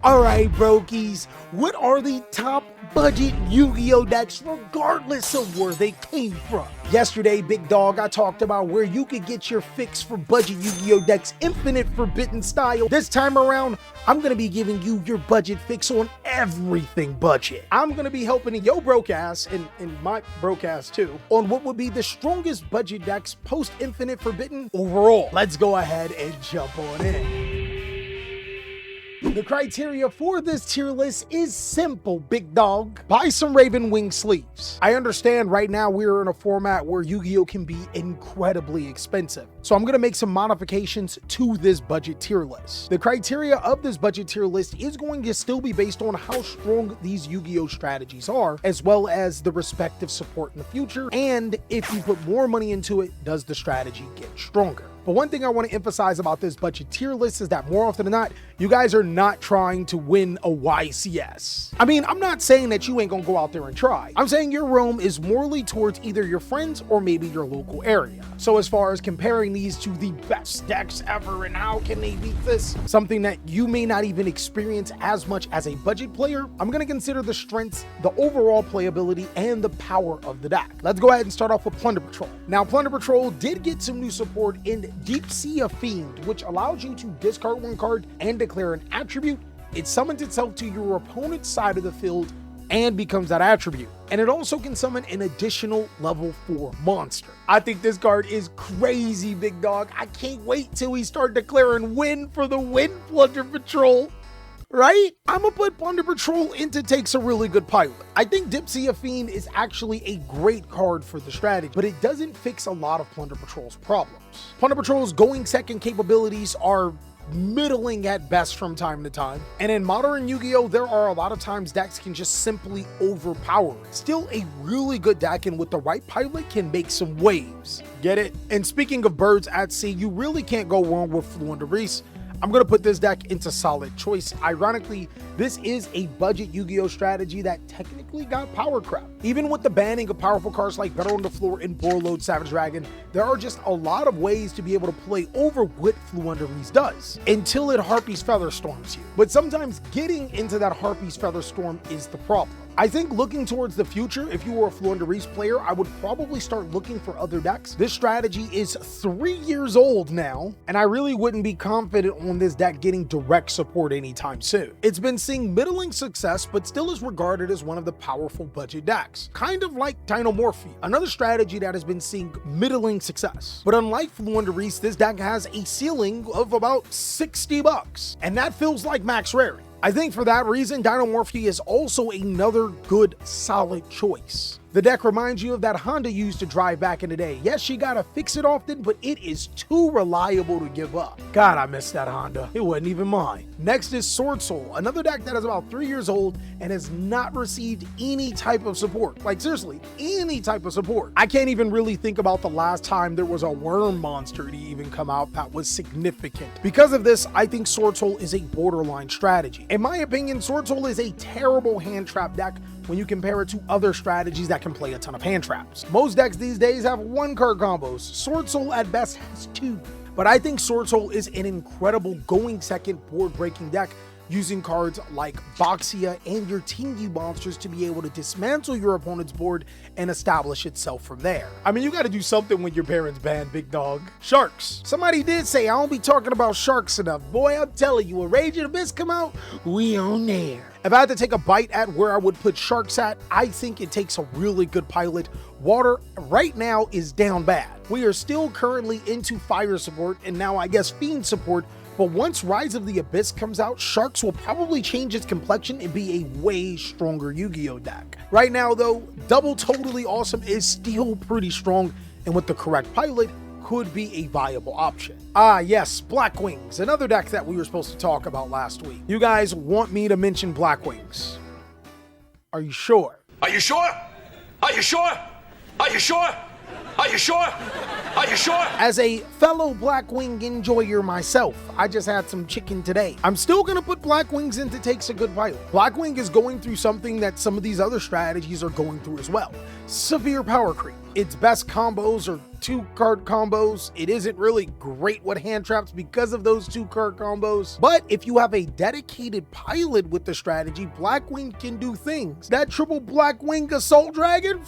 Alright, brokies, what are the top budget Yu-Gi-Oh decks regardless of where they came from? Yesterday, Big Dog, I talked about where you could get your fix for budget Yu-Gi-Oh decks infinite forbidden style. This time around, I'm gonna be giving you your budget fix on everything budget. I'm gonna be helping your broke ass, and my broke ass too, on what would be the strongest budget decks post infinite forbidden overall. Let's go ahead and jump on in. The criteria for this tier list is simple, Big Dog. Buy some Raven Wing sleeves. I understand right now we're in a format where Yu-Gi-Oh can be incredibly expensive, so I'm gonna make some modifications to this budget tier list. The criteria of this budget tier list is going to still be based on how strong these Yu-Gi-Oh strategies are, as well as the respective support in the future, and if you put more money into it, does the strategy get stronger? But one thing I want to emphasize about this budget tier list is that more often than not, you guys are not trying to win a YCS. I mean, I'm not saying that you ain't gonna go out there and try. I'm saying your roam is morely towards either your friends or maybe your local area. So as far as comparing these to the best decks ever and how can they beat this, something that you may not even experience as much as a budget player, I'm gonna consider the strengths, the overall playability, and the power of the deck. Let's go ahead and start off with Plunder Patrol. Now, Plunder Patrol did get some new support in Deep Sea Fiend, which allows you to discard one card and declare an attribute. It summons itself to your opponent's side of the field and becomes that attribute. And it also can summon an additional level 4 monster. I think this card is crazy, Big Dog. I can't wait till we start declaring win for the win, Plunder Patrol. Right? I'm gonna put Plunder Patrol into takes a really good pilot. I think Dipsy Fiend is actually a great card for the strategy, but it doesn't fix a lot of Plunder Patrol's problems. Plunder Patrol's going second capabilities are middling at best from time to time, and in modern Yu-Gi-Oh there are a lot of times decks can just simply overpower it. Still a really good deck, and with the right pilot can make some waves. Get it? And speaking of birds at sea, you really can't go wrong with Fluent Arese. I'm gonna put this deck into solid choice. Ironically, this is a budget Yu-Gi-Oh strategy that technically got power crap. Even with the banning of powerful cards like Better on the Floor and Borload Savage Dragon, there are just a lot of ways to be able to play over what Fluent Arese does, until it Harpy's Feather Storms you. But sometimes getting into that Harpy's Feather Storm is the problem. I think looking towards the future, if you were a Fluent Arese player, I would probably start looking for other decks. This strategy is 3 years old now, and I really wouldn't be confident on this deck getting direct support anytime soon. It's been seeing middling success, but still is regarded as one of the powerful budget decks. Kind of like Dynamorphy, another strategy that has been seeing middling success. But unlike Fluent Arese, this deck has a ceiling of about $60, and that feels like max rarity. I think for that reason, Dynamorphy is also another good, solid choice. The deck reminds you of that Honda you used to drive back in the day. Yes, she gotta fix it often, but it is too reliable to give up. God, I miss that Honda. It wasn't even mine. Next is Sword Soul, another deck that is about 3 years old and has not received any type of support. Like seriously, any type of support. I can't even really think about the last time there was a worm monster to even come out that was significant. Because of this, I think Sword Soul is a borderline strategy. In my opinion, Sword Soul is a terrible hand trap deck when you compare it to other strategies that can play a ton of hand traps. Most decks these days have 1-card combos. Sword Soul at best has 2. But I think Sword Soul is an incredible going second board breaking deck, using cards like Boxia and your Tingy monsters to be able to dismantle your opponent's board and establish itself from there. I mean, you gotta do something when your parents ban, Big Dog. Sharks. Somebody did say I don't be talking about sharks enough. Boy, I'm telling you, when Rage of the Abyss come out, we on there. If I had to take a bite at where I would put sharks at, I think it takes a really good pilot. Water right now is down bad. We are still currently into fire support, and now I guess fiend support. But once Rise of the Abyss comes out, Sharks will probably change its complexion and be a way stronger Yu-Gi-Oh deck. Right now though, Double Totally Awesome is still pretty strong, and with the correct pilot, could be a viable option. Ah yes, Black Wings, another deck that we were supposed to talk about last week. You guys want me to mention Black Wings. Are you sure? Are you sure? Are you sure? Are you sure? Are you sure? Are you sure? As a fellow Blackwing enjoyer myself, I just had some chicken today. I'm still gonna put Blackwings into takes a good pilot. Blackwing is going through something that some of these other strategies are going through as well. Severe power creep. Its best combos are 2-card combos. It isn't really great with hand traps because of those 2-card combos. But if you have a dedicated pilot with the strategy, Blackwing can do things. That triple Blackwing Assault Dragon?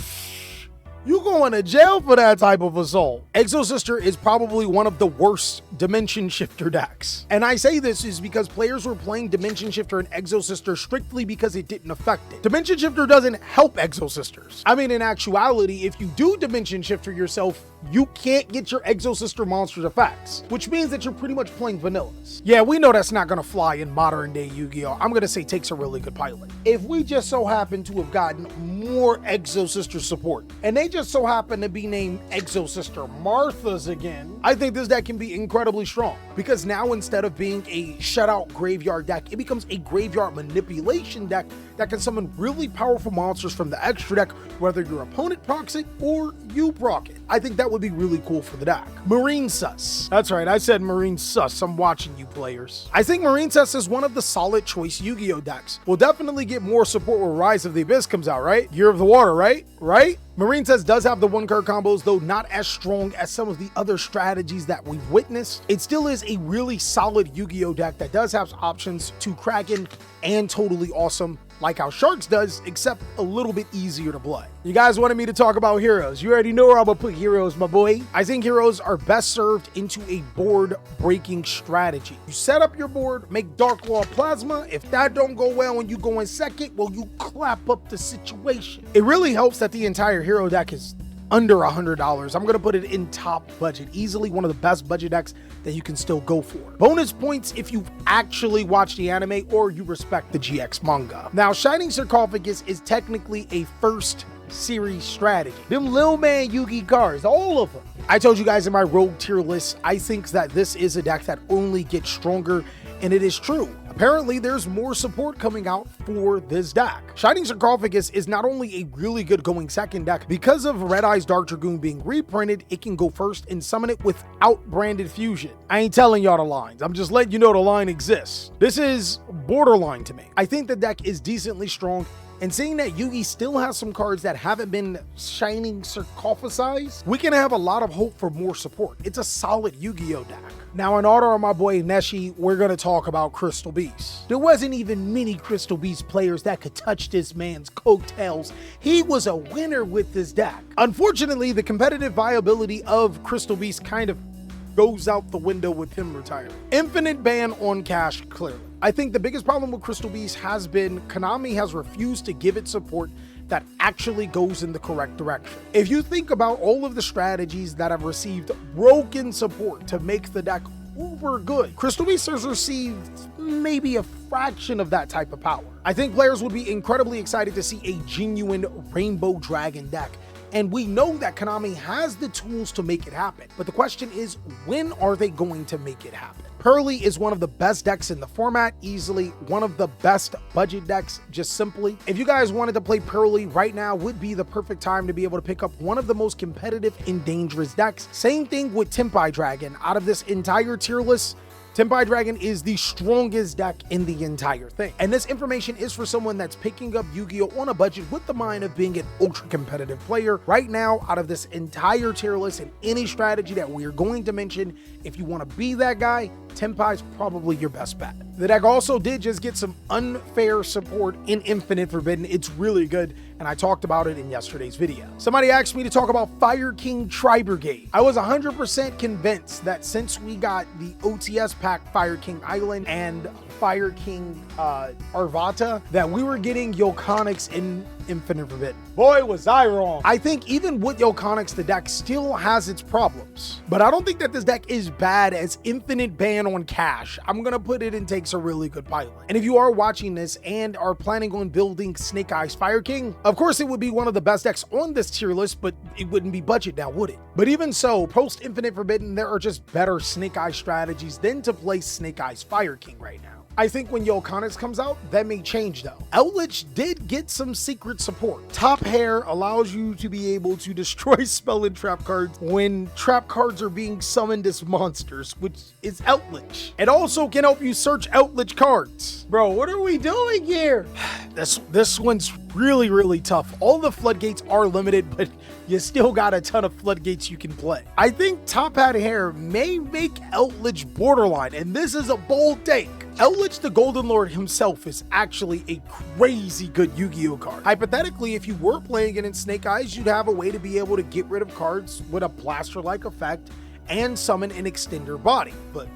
You going to jail for that type of assault. Exo Sister is probably one of the worst Dimension Shifter decks. And I say this is because players were playing Dimension Shifter and Exo Sister strictly because it didn't affect it. Dimension Shifter doesn't help Exo Sisters. I mean, in actuality, if you do Dimension Shifter yourself, you can't get your Exo Sister monsters effects, which means that you're pretty much playing vanillas. Yeah, we know that's not gonna fly in modern day Yu-Gi-Oh! I'm gonna say takes a really good pilot. If we just so happen to have gotten more Exo Sister support, and they just so happen to be named Exo Sister Marthas again, I think this deck can be incredibly strong, because now instead of being a shutout graveyard deck, it becomes a graveyard manipulation deck that can summon really powerful monsters from the extra deck, whether your opponent procs it or you proc it. I think that would be really cool for the deck. Marine Sus. That's right, I said Marine Sus. I'm watching you players. I think Marine Sus is one of the solid choice Yu-Gi-Oh decks. We'll definitely get more support when Rise of the Abyss comes out, right? Year of the Water, right? Marine Sus does have the 1-card combos, though not as strong as some of the other strategies that we've witnessed. It still is a really solid Yu-Gi-Oh deck that does have options to Kraken and Totally Awesome, like how Sharks does, except a little bit easier to play. You guys wanted me to talk about heroes. You already know where I'm gonna put heroes, my boy. I think heroes are best served into a board breaking strategy. You set up your board, make Dark Law Plasma. If that don't go well and you go in second, well, you clap up the situation. It really helps that the entire hero deck is under $100. I'm gonna put it in top budget, easily one of the best budget decks that you can still go for. Bonus points if you've actually watched the anime or you respect the GX manga. Now, Shining Sarcophagus is technically a first series strategy. Them Lil Man Yugi cards, all of them. I told you guys in my rogue tier list, I think that this is a deck that only gets stronger, and it is true. Apparently, there's more support coming out for this deck. Shining Sarcophagus is not only a really good going second deck, because of Red Eye's Dark Dragoon being reprinted, it can go first and summon it without branded fusion. I ain't telling y'all the lines, I'm just letting you know the line exists. This is borderline to me. I think the deck is decently strong, and seeing that Yugi still has some cards that haven't been Shining Sarcophagized, we can have a lot of hope for more support. It's a solid Yu-Gi-Oh deck. Now, in honor of my boy Neshi, we're gonna talk about Crystal Beast. There wasn't even many Crystal Beast players that could touch this man's coattails. He was a winner with this deck. Unfortunately, the competitive viability of Crystal Beast kind of goes out the window with him retiring. Infinite ban on cash, clearly. I think the biggest problem with Crystal Beast has been Konami has refused to give it support that actually goes in the correct direction. If you think about all of the strategies that have received broken support to make the deck uber good, Crystal Beast has received maybe a fraction of that type of power. I think players would be incredibly excited to see a genuine Rainbow Dragon deck. And we know that Konami has the tools to make it happen. But the question is, when are they going to make it happen? Pearly is one of the best decks in the format, easily one of the best budget decks, just simply. If you guys wanted to play Pearly right now, would be the perfect time to be able to pick up one of the most competitive and dangerous decks. Same thing with Tempest Dragon. Out of this entire tier list, Tempest Dragon is the strongest deck in the entire thing. And this information is for someone that's picking up Yu-Gi-Oh! On a budget with the mind of being an ultra competitive player. Right now, out of this entire tier list and any strategy that we are going to mention, if you want to be that guy, Tempest is probably your best bet. The deck also did just get some unfair support in Infinite Forbidden. It's really good, and I talked about it in yesterday's video. Somebody asked me to talk about Fire King Tri-Brigade. I was 100% convinced that since we got the OTS pack Fire King Island and Fire King Arvata, that we were getting Yoconics in Infinite Forbidden. Boy, was I wrong. I think even with Yoconics, the deck still has its problems. But I don't think that this deck is bad as Infinite ban on cash. I'm gonna put it in takes a really good pilot. And if you are watching this and are planning on building Snake Eyes Fire King, of course it would be one of the best decks on this tier list, but it wouldn't be budget now, would it? But even so, post Infinite Forbidden, there are just better Snake Eyes strategies than to play Snake Eyes Fire King right now. I think when Yoconics comes out, that may change though. Outlich did get some secret secret support. Top Hair allows you to be able to destroy spell and trap cards when trap cards are being summoned as monsters, which is Outlich. It also can help you search Outlich cards. Bro, what are we doing here? This one's really tough. All the floodgates are limited, but you still got a ton of floodgates you can play. I think Top Hat Hair may make Outlich borderline, and this is a bold take. Outlich the Golden Lord himself is actually a crazy good Yu-Gi-Oh card. Hypothetically, if you were playing it in Snake Eyes, you'd have a way to be able to get rid of cards with a blaster-like effect and summon an extender body, but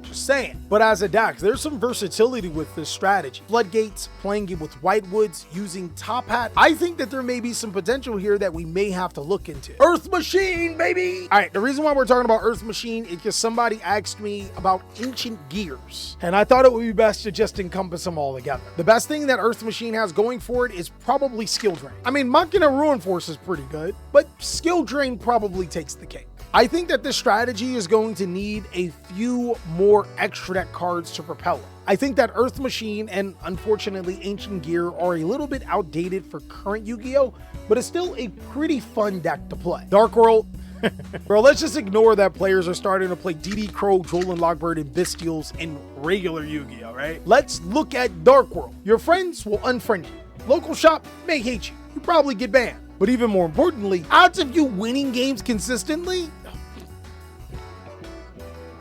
just saying. But as a deck, there's some versatility with this strategy. Floodgates, playing it with Whitewoods, using Top Hat. I think that there may be some potential here that we may have to look into. Earth Machine, baby! All right, the reason why we're talking about Earth Machine is because somebody asked me about ancient gears, and I thought it would be best to just encompass them all together. The best thing that Earth Machine has going for it is probably skill drain. I mean, Machina Ruin Force is pretty good, but skill drain probably takes the cake. I think that this strategy is going to need a few more extra deck cards to propel it. I think that Earth Machine and unfortunately Ancient Gear are a little bit outdated for current Yu-Gi-Oh, but it's still a pretty fun deck to play. Dark World, bro, let's just ignore that players are starting to play DD Crow, Jolan Logbird, and Bestials in regular Yu-Gi-Oh, right? Let's look at Dark World. Your friends will unfriend you. Local shop may hate you. You probably get banned. But even more importantly, odds of you winning games consistently,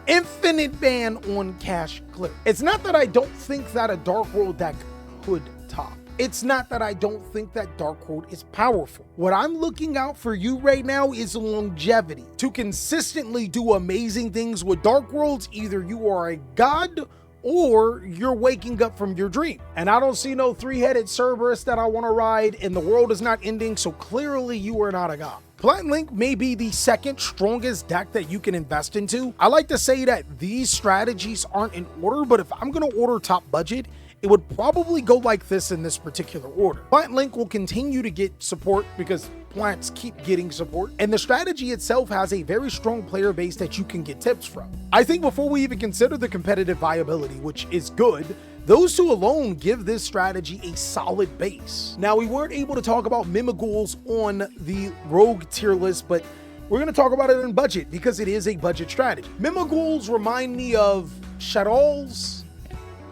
infinite ban on cash clear. It's not that I don't think that a Dark World deck could top. It's not that I don't think that Dark World is powerful. What I'm looking out for you right now is longevity. To consistently do amazing things with Dark Worlds, either you are a god or you're waking up from your dream. And I don't see no three-headed Cerberus that I want to ride, and the world is not ending, so clearly you are not a god. Platinum Link may be the second strongest deck that you can invest into. I like to say that these strategies aren't in order, but if I'm going to order top budget, it would probably go like this in this particular order. Plant Link will continue to get support because plants keep getting support, and the strategy itself has a very strong player base that you can get tips from. I think before we even consider the competitive viability, which is good, those two alone give this strategy a solid base. Now, we weren't able to talk about Mimigools on the Rogue tier list, but we're going to talk about it in budget because it is a budget strategy. Mimigools remind me of Shadows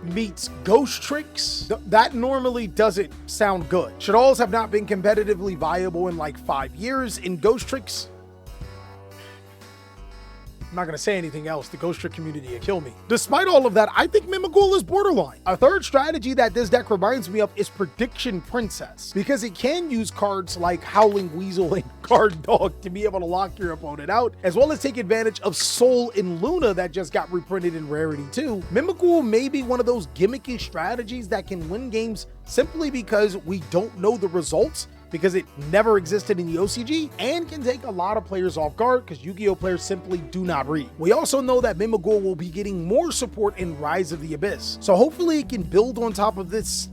meets Ghost Tricks. That normally doesn't sound good. Shadows have not been competitively viable in like 5 years. In Ghost Tricks, I'm not going to say anything else. The Ghost Trick community will kill me. Despite all of that, I think Mimighoul is borderline. A third strategy that this deck reminds me of is Prediction Princess, because it can use cards like Howling Weasel and Guard Dog to be able to lock your opponent out, as well as take advantage of Soul in Luna that just got reprinted in Rarity 2. Mimighoul may be one of those gimmicky strategies that can win games simply because we don't know the results, because it never existed in the OCG, and can take a lot of players off guard because Yu-Gi-Oh players simply do not read. We also know that Mimighoul will be getting more support in Rise of the Abyss, so hopefully it can build on top of this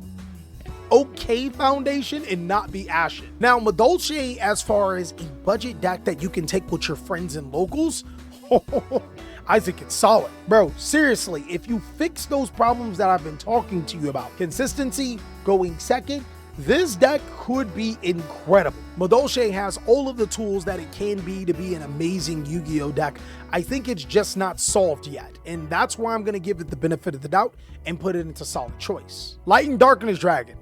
okay foundation and not be ashen. Now, Madolche, as far as a budget deck that you can take with your friends and locals, I think it's solid. Bro, seriously, if you fix those problems that I've been talking to you about, consistency, going second, this deck could be incredible. Madolche has all of the tools that it can be to be an amazing Yu-Gi-Oh deck. I think it's just not solved yet, and that's why I'm going to give it the benefit of the doubt and put it into solid choice. Light and Darkness Dragon.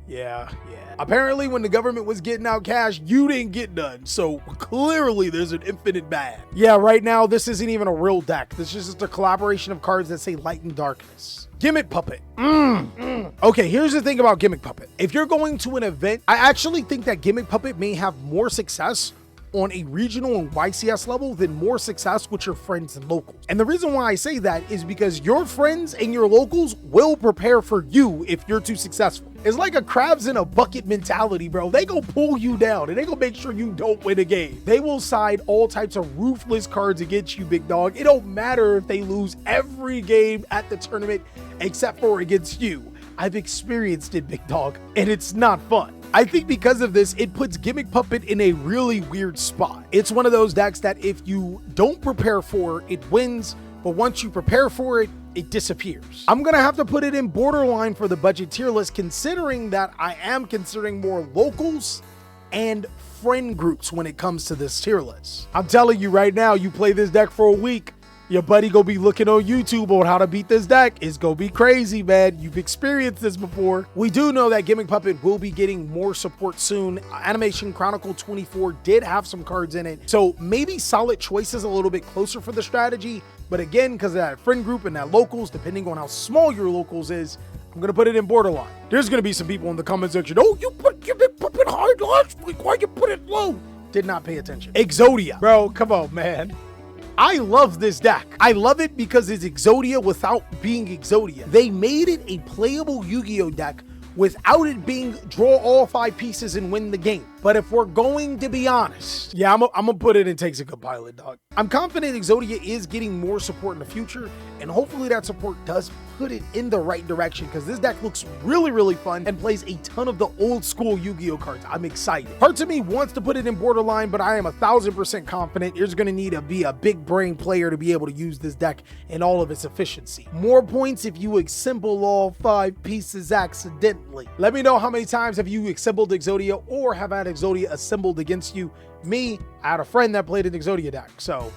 Yeah. Apparently, when the government was getting out cash, you didn't get none. So clearly, there's an infinite ban. Yeah, right now, this isn't even a real deck. This is just a collaboration of cards that say Light and Darkness. Gimmick Puppet. Okay, here's the thing about Gimmick Puppet. If you're going to an event, I actually think that Gimmick Puppet may have more success on a regional and YCS level than more success with your friends and locals. And the reason why I say that is because your friends and your locals will prepare for you if you're too successful. It's like a crabs in a bucket mentality, bro. They go pull you down and they gonna make sure you don't win a game. They will side all types of ruthless cards against you, big dog. It don't matter if they lose every game at the tournament except for against you. I've experienced it, big dog, and it's not fun. I think because of this, it puts Gimmick Puppet in a really weird spot. It's one of those decks that if you don't prepare for it, it wins, but once you prepare for it, it disappears. I'm gonna have to put it in borderline for the budget tier list, considering that I am considering more locals and friend groups when it comes to this tier list. I'm telling you right now, you play this deck for a week, your buddy gonna be looking on YouTube on how to beat this deck. It's gonna be crazy, man. You've experienced this before. We do know that Gimmick Puppet will be getting more support soon. Animation Chronicle 24 did have some cards in it, so maybe Solid Choice is a little bit closer for the strategy. But again, because of that friend group and that locals, depending on how small your locals is, I'm gonna put it in borderline. There's gonna be some people in the comment section, oh, you put Gimmick Puppet high last week, why you put it low? Did not pay attention. Exodia. Bro, come on, man. I love this deck. I love it because it's Exodia without being Exodia. They made it a playable Yu-Gi-Oh deck without it being draw all 5 pieces and win the game. But if we're going to be honest, yeah, I'm gonna put it in Takes a Good Pilot, dog. I'm confident Exodia is getting more support in the future, and hopefully that support does put it in the right direction, because this deck looks really, really fun and plays a ton of the old school Yu-Gi-Oh cards. I'm excited. Parts of me wants to put it in borderline, but I am 1000% confident you're gonna need to be a big brain player to be able to use this deck in all of its efficiency. More points if you assemble all 5 pieces accidentally. Let me know how many times have you assembled Exodia or have had Exodia assembled against you. Me, I had a friend that played an Exodia deck, so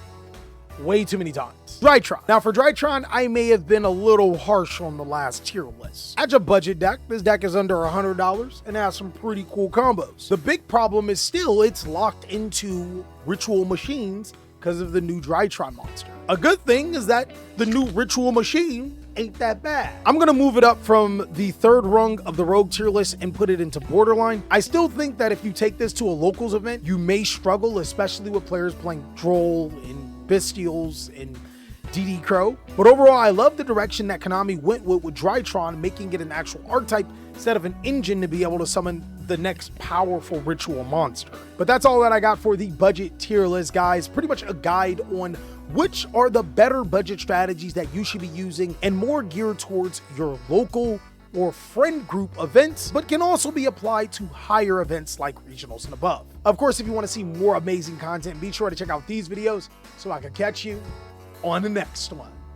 way too many times. Drytron. Now for Drytron, I may have been a little harsh on the last tier list. As a budget deck, this deck is under $100 and has some pretty cool combos. The big problem is still it's locked into Ritual Machines because of the new Drytron monster. A good thing is that the new Ritual Machine ain't that bad. I'm gonna move it up from the 3rd rung of the Rogue tier list and put it into borderline. I still think that if you take this to a locals event, you may struggle, especially with players playing Droll and Bestials and DD Crow. But overall, I love the direction that Konami went with Drytron, making it an actual archetype instead of an engine to be able to summon the next powerful ritual monster. But that's all that I got for the budget tier list, guys. Pretty much a guide on which are the better budget strategies that you should be using, and more geared towards your local or friend group events, but can also be applied to higher events like regionals and above. Of course, if you want to see more amazing content, be sure to check out these videos so I can catch you on the next one.